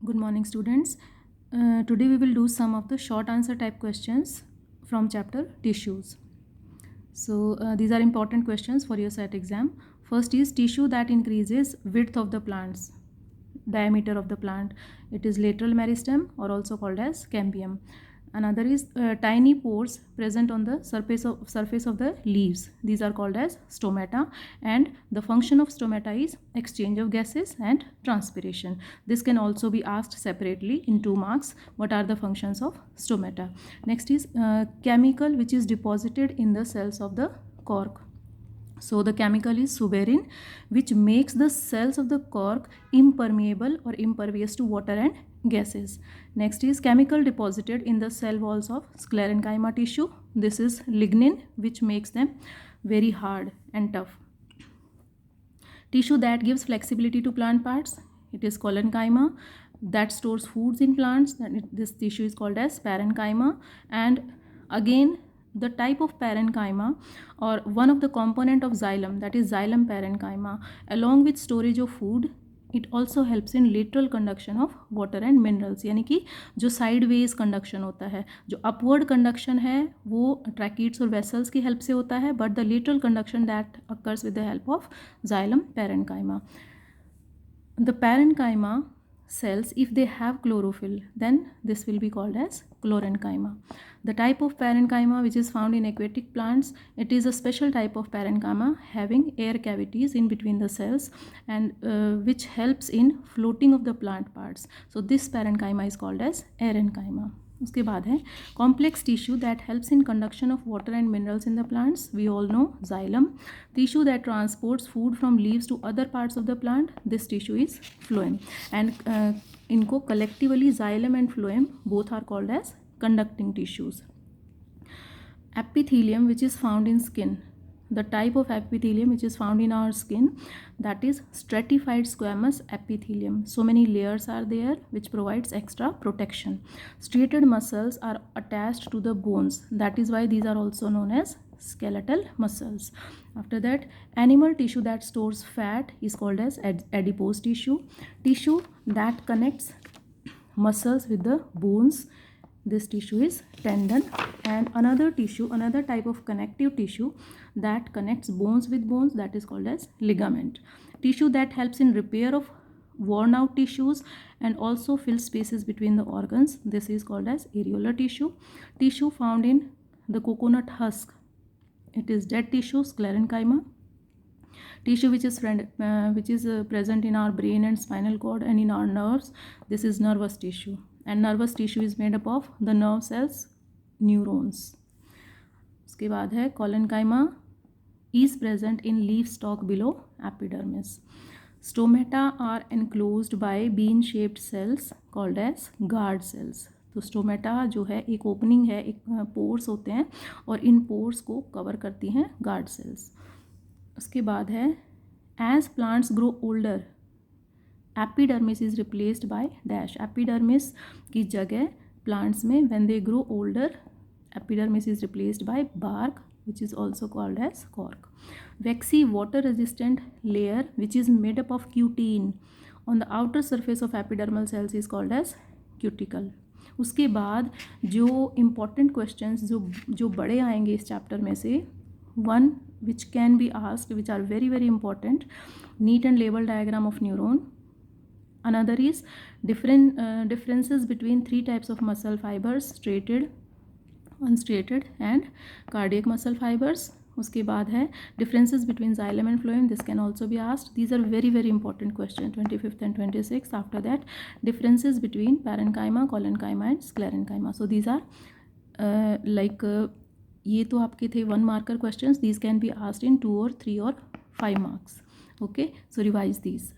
Good morning, students. Today we will do some of the short answer type questions from chapter tissues. So these are important questions for your set exam. First is tissue that increases width of the plants, diameter of the plant. It is lateral meristem or also called as cambium. Another is tiny pores present on the surface of the leaves. These are called as stomata, and the function of stomata is exchange of gases and transpiration. This can also be asked separately in 2 marks. What are the functions of stomata? Next is chemical which is deposited in the cells of the cork. So the chemical is suberin, which makes the cells of the cork impermeable or impervious to water and gases. Next is chemical deposited in the cell walls of sclerenchyma tissue. This is lignin, which makes them very hard and tough. Tissue that gives flexibility to plant parts, it is collenchyma, that stores foods in plants. This tissue is called as parenchyma. And again, the type of parenchyma or one of the component of xylem, that is xylem parenchyma, along with storage of food, it also helps in lateral conduction of water and minerals. यानी कि जो sideways conduction होता है, जो upward conduction है वो tracheids और vessels की help से होता है, but the lateral conduction that occurs with the help of xylem parenchyma. The parenchyma cells, if they have chlorophyll, then this will be called as chlorenchyma. The type of parenchyma which is found in aquatic plants, it is a special type of parenchyma having air cavities in between the cells and which helps in floating of the plant parts. So this parenchyma is called as aerenchyma. उसके बाद है complex tissue that helps in conduction of water and minerals in the plants. We all know xylem. Tissue that transports food from leaves to other parts of the plant. This tissue is phloem. And इनको collectively xylem and phloem both are called as conducting tissues. Epithelium, which is found in skin. The type of epithelium which is found in our skin, that is stratified squamous epithelium. So many layers are there which provides extra protection. Striated muscles are attached to the bones. That is why these are also known as skeletal muscles. After that, animal tissue that stores fat is called as adipose tissue. Tissue that connects muscles with the bones, this tissue is tendon. And another tissue, another type of connective tissue that connects bones with bones, that is called as ligament. Tissue that helps in repair of worn out tissues and also fills spaces between the organs, this is called as areolar tissue. Tissue found in the coconut husk, it is dead tissue, sclerenchyma. Tissue which is present in our brain and spinal cord and in our nerves, this is nervous tissue. And nervous tissue is made up of the nerve cells, neurons. उसके बाद है collenchyma is present in leaf stalk below epidermis. Stomata are enclosed by bean-shaped cells called as guard cells. तो stomata जो है एक opening है, एक pores होते हैं और इन पोर्स को कवर करती हैं गार्ड सेल्स. उसके बाद है as plants grow older epidermis is replaced by dash. Epidermis की जगह प्लांट्स में when they grow older epidermis is replaced by bark which is also called as cork. Waxy water resistant layer which is made up of cutin on the outer surface of epidermal cells is called as cuticle. उसके बाद जो important questions जो बड़े आएंगे इस chapter में से, one which can be asked, which are very very important, neat and label diagram of neuron. Another is differences between 3 types of muscle fibers, striated, unstriated and cardiac muscle fibers. उसके बाद है differences between xylem and phloem, this can also be asked. These are very very important questions, 25th and 26th. After that, differences between parenchyma, collenchyma and sclerenchyma. So these are ये तो आपके थे 1 marker questions. These can be asked in 2 or 3 or 5 marks. Okay, so revise these.